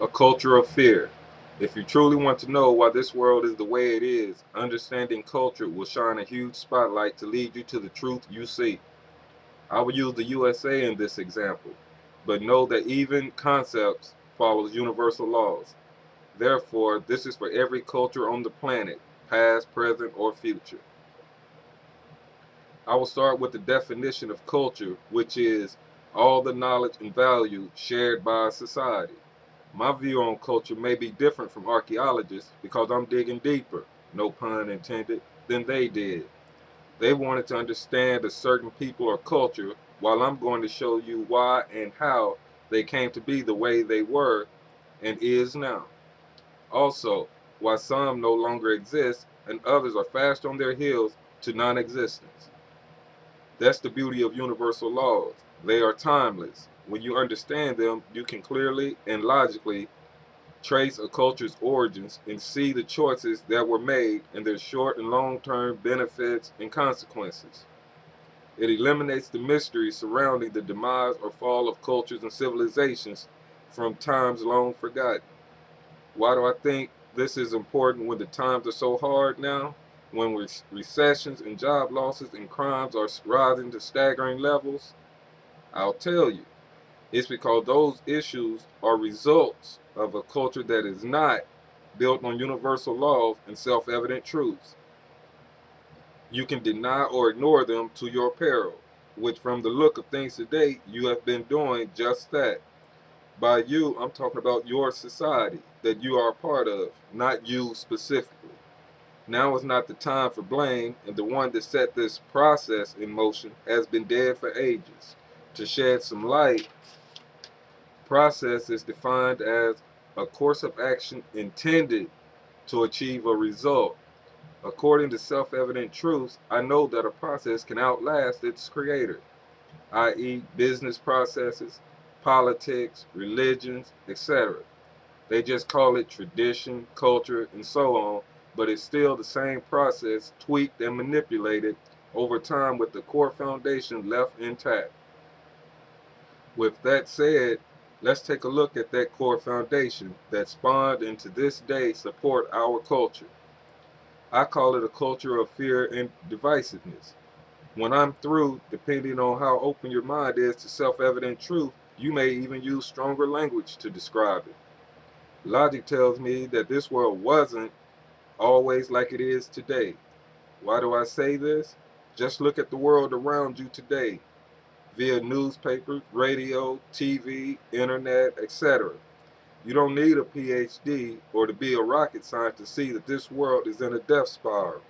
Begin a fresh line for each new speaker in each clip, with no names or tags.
A culture of fear. If you truly want to know why this world is the way it is, understanding culture will shine a huge spotlight to lead you to the truth you seek. I will use the USA in this example, but know that even concepts follows universal laws. Therefore, this is for every culture on the planet, past, present, or future. I will start with the definition of culture, which is all the knowledge and value shared by a society. My view on culture may be different from archaeologists because I'm digging deeper, no pun intended, than they did. They wanted to understand a certain people or culture, while I'm going to show you why and how they came to be the way they were and is now. Also, why some no longer exist and others are fast on their heels to non existence. That's the beauty of universal laws. They are timeless. When you understand them, you can clearly and logically trace a culture's origins and see the choices that were made and their short and long term benefits and consequences. It eliminates the mystery surrounding the demise or fall of cultures and civilizations from times long forgotten. Why do I think this is important when the times are so hard now? When recessions and job losses and crimes are rising to staggering levels? I'll tell you. It's because those issues are results of a culture that is not built on universal laws and self evident truths. You can deny or ignore them to your peril, which, from the look of things today, you have been doing just that. By you, I'm talking about your society that you are a part of, not you specifically. Now is not the time for blame, and the one that set this process in motion has been dead for ages. To shed some light, process is defined as a course of action intended to achieve a result. According to self evident truths, I know that a process can outlast its creator, i.e., business processes, politics, religions, etc. They just call it tradition, culture, and so on, but it's still the same process tweaked and manipulated over time with the core foundation left intact. With that said, let's take a look at that core foundation that spawned and to this day support our culture. I call it a culture of fear and divisiveness. When I'm through, depending on how open your mind is to self-evident truth, you may even use stronger language to describe it. Logic tells me that this world wasn't always like it is today. Why do I say this? Just look at the world around you today via newspapers, radio, TV, internet, etc. You don't need a PhD or to be a rocket scientist to see that this world is in a death spiral,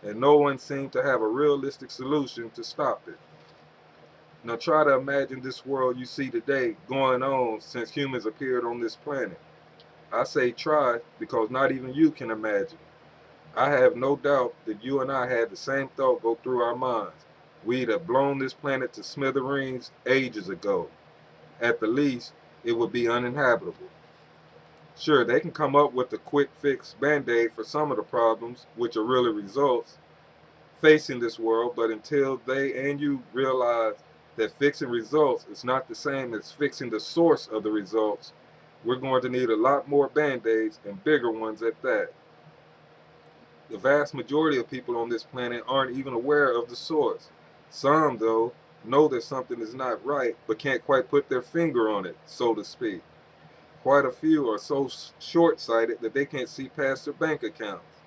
and no one seems to have a realistic solution to stop it. Now try to imagine this world you see today going on since humans appeared on this planet. I say try because not even you can imagine. I have no doubt that you and I had the same thought go through our minds. We'd have blown this planet to smithereens ages ago. At the least, it would be uninhabitable. Sure, they can come up with a quick fix band-aid for some of the problems, which are really results, facing this world, but until they and you realize that fixing results is not the same as fixing the source of the results, we're going to need a lot more band-aids and bigger ones at that. The vast majority of people on this planet aren't even aware of the source. Some, though, know that something is not right, but can't quite put their finger on it, so to speak. Quite a few are so short-sighted that they can't see past their bank accounts.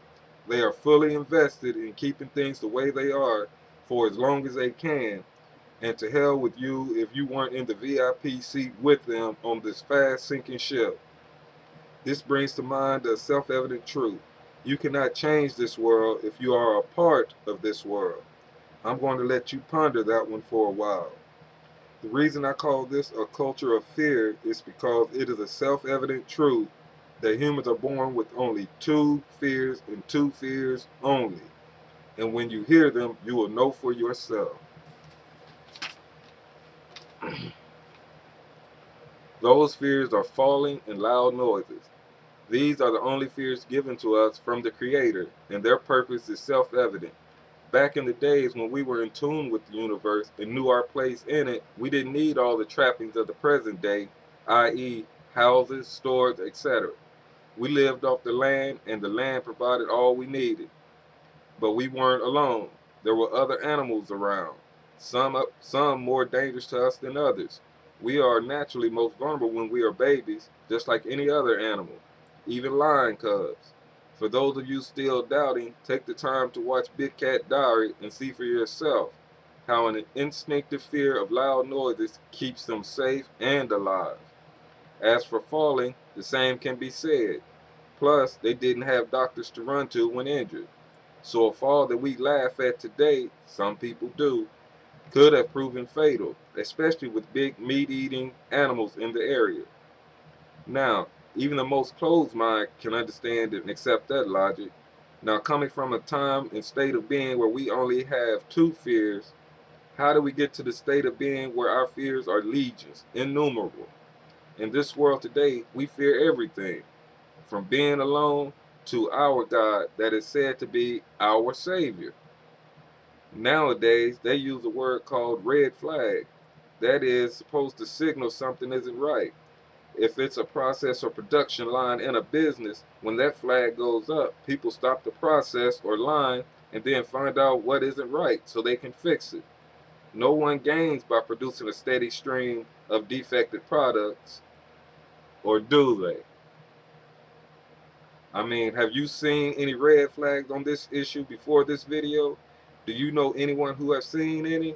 They are fully invested in keeping things the way they are for as long as they can, and to hell with you if you weren't in the VIP seat with them on this fast-sinking ship. This brings to mind a self-evident truth. You cannot change this world if you are a part of this world. I'm going to let you ponder that one for a while. The reason I call this a culture of fear is because it is a self-evident truth that humans are born with only two fears and two fears only. And when you hear them, you will know for yourself. Those fears are falling and loud noises. These are the only fears given to us from the Creator, and their purpose is self-evident. Back in the days when we were in tune with the universe and knew our place in it, we didn't need all the trappings of the present day, i.e., houses, stores, etc. We lived off the land, and the land provided all we needed. But we weren't alone. There were other animals around, some more dangerous to us than others. We are naturally most vulnerable when we are babies, just like any other animal, even lion cubs. For those of you still doubting, take the time to watch Big Cat Diary and see for yourself how an instinctive fear of loud noises keeps them safe and alive. As for falling, the same can be said. Plus, they didn't have doctors to run to when injured. So a fall that we laugh at today, some people do, could have proven fatal, especially with big meat-eating animals in the area. Now, even the most closed mind can understand and accept that logic. Now, coming from a time and state of being where we only have two fears, how do we get to the state of being where our fears are legions, innumerable? In this world today, we fear everything, from being alone to our God that is said to be our Savior. Nowadays, they use a word called red flag. That is supposed to signal something isn't right. If it's a process or production line in a business, when that flag goes up, people stop the process or line and then find out what isn't right so they can fix it. No one gains by producing a steady stream of defective products, or do they? I mean, have you seen any red flags on this issue before this video? Do you know anyone who has seen any?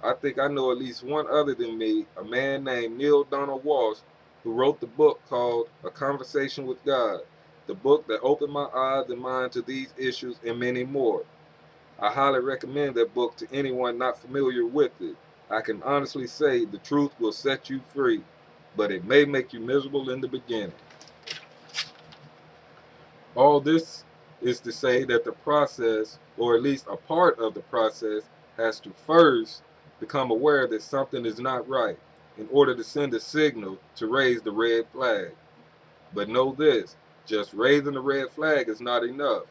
I think I know at least one other than me, a man named Neil Donald Walsh, who wrote the book called A Conversation with God, the book that opened my eyes and mind to these issues and many more. I highly recommend that book to anyone not familiar with it. I can honestly say the truth will set you free, but it may make you miserable in the beginning. All this is to say that the process, or at least a part of the process, has to first become aware that something is not right in order to send a signal to raise the red flag. But know this, just raising the red flag is not enough.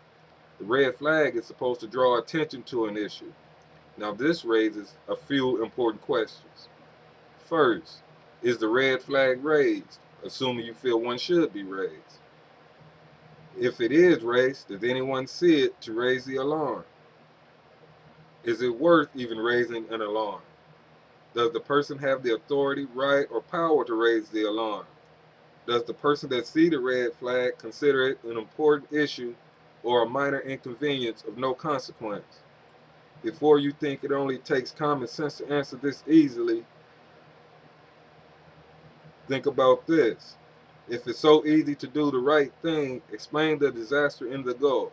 The red flag is supposed to draw attention to an issue. Now this raises a few important questions. First, is the red flag raised, assuming you feel one should be raised? If it is raised, does anyone see it to raise the alarm? Is it worth even raising an alarm? Does the person have the authority, right, or power to raise the alarm? Does the person that sees the red flag consider it an important issue or a minor inconvenience of no consequence? Before you think it only takes common sense to answer this easily, think about this. If it's so easy to do the right thing, explain the disaster in the Gulf.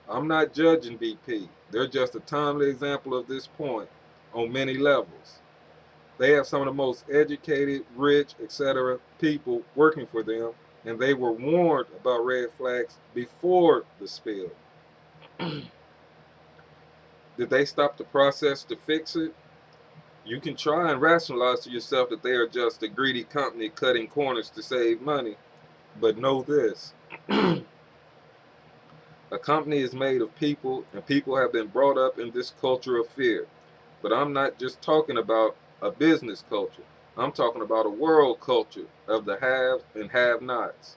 I'm not judging BP. They're just a timely example of this point on many levels. They have some of the most educated, rich, etc. people working for them, and they were warned about red flags before the spill. Did they stop the process to fix it? You can try and rationalize to yourself that they are just a greedy company cutting corners to save money, but know this. A company is made of people, and people have been brought up in this culture of fear. But I'm not just talking about a business culture. I'm talking about a world culture of the haves and have-nots.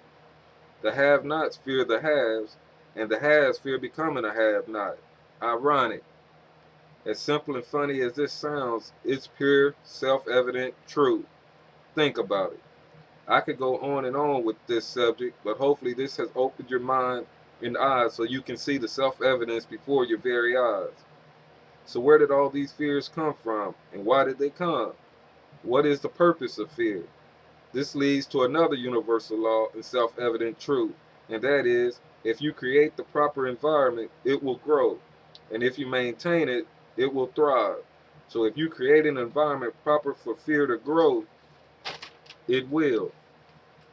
The have-nots fear the haves, and the haves fear becoming a have-not. Ironic. As simple and funny as this sounds, it's pure, self-evident truth. Think about it. I could go on and on with this subject, but hopefully this has opened your mind and eyes so you can see the self-evidence before your very eyes. So where did all these fears come from, and why did they come? What is the purpose of fear? This leads to another universal law and self-evident truth, and that is, if you create the proper environment, it will grow. And if you maintain it, it will thrive. So if you create an environment proper for fear to grow, it will.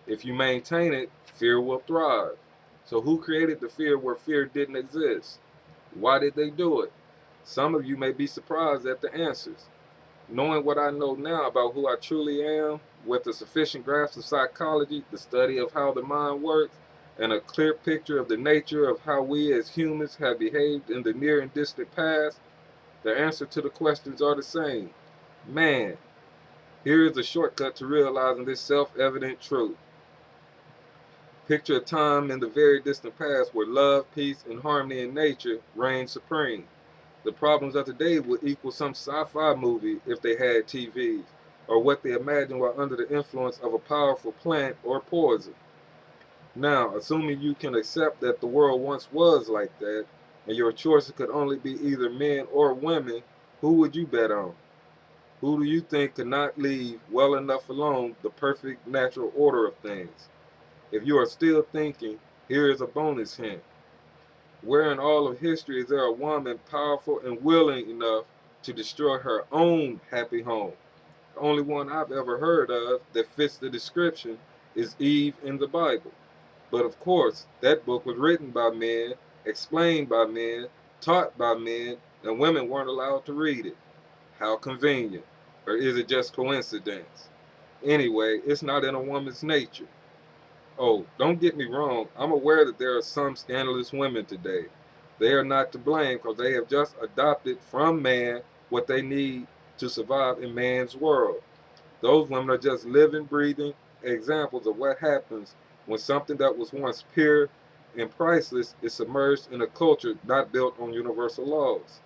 If you maintain it, fear will thrive. So who created the fear where fear didn't exist? Why did they do it? Some of you may be surprised at the answers. Knowing what I know now about who I truly am, with a sufficient grasp of psychology, the study of how the mind works, and a clear picture of the nature of how we as humans have behaved in the near and distant past, the answer to the questions are the same. Man, here is a shortcut to realizing this self-evident truth. Picture a time in the very distant past where love, peace, and harmony in nature reigned supreme. The problems of today would equal some sci-fi movie if they had TVs, or what they imagined while under the influence of a powerful plant or poison. Now, assuming you can accept that the world once was like that, and your choices could only be either men or women, who would you bet on? Who do you think could not leave well enough alone the perfect natural order of things? If you are still thinking, here is a bonus hint. Where in all of history is there a woman powerful and willing enough to destroy her own happy home? The only one I've ever heard of that fits the description is Eve in the Bible. But of course, that book was written by men, explained by men, taught by men, and women weren't allowed to read it. How convenient. Or is it just coincidence? Anyway, it's not in a woman's nature. Oh, don't get me wrong, I'm aware that there are some scandalous women today. They are not to blame because they have just adopted from man what they need to survive in man's world. Those women are just living, breathing examples of what happens when something that was once pure and priceless is submerged in a culture not built on universal laws.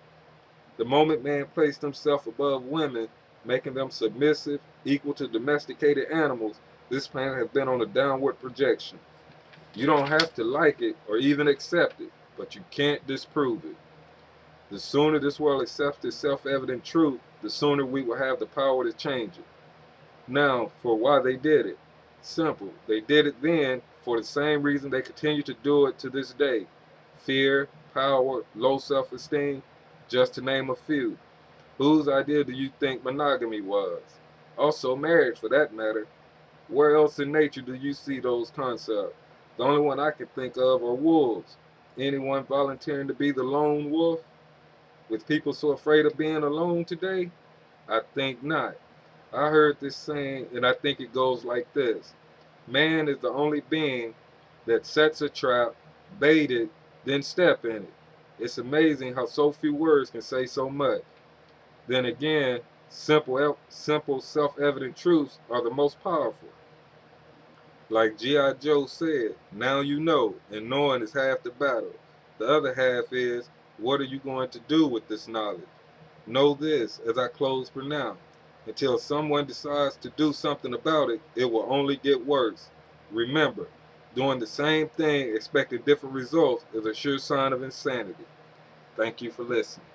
The moment man placed himself above women, making them submissive, equal to domesticated animals, this planet has been on a downward projection. You don't have to like it or even accept it, but you can't disprove it. The sooner this world accepts this self-evident truth, the sooner we will have the power to change it. Now, for why they did it. Simple. They did it then for the same reason they continue to do it to this day. Fear, power, low self-esteem, just to name a few. Whose idea do you think monogamy was? Also marriage, for that matter. Where else in nature do you see those concepts? The only one I can think of are wolves. Anyone volunteering to be the lone wolf? With people so afraid of being alone today? I think not. I heard this saying, and I think it goes like this. Man is the only being that sets a trap, bait it, then step in it. It's amazing how so few words can say so much. Then again, simple self-evident truths are the most powerful. Like G.I. Joe said, now you know, and knowing is half the battle. The other half is, what are you going to do with this knowledge? Know this, as I close for now. Until someone decides to do something about it, it will only get worse. Remember, doing the same thing expecting different results is a sure sign of insanity. Thank you for listening.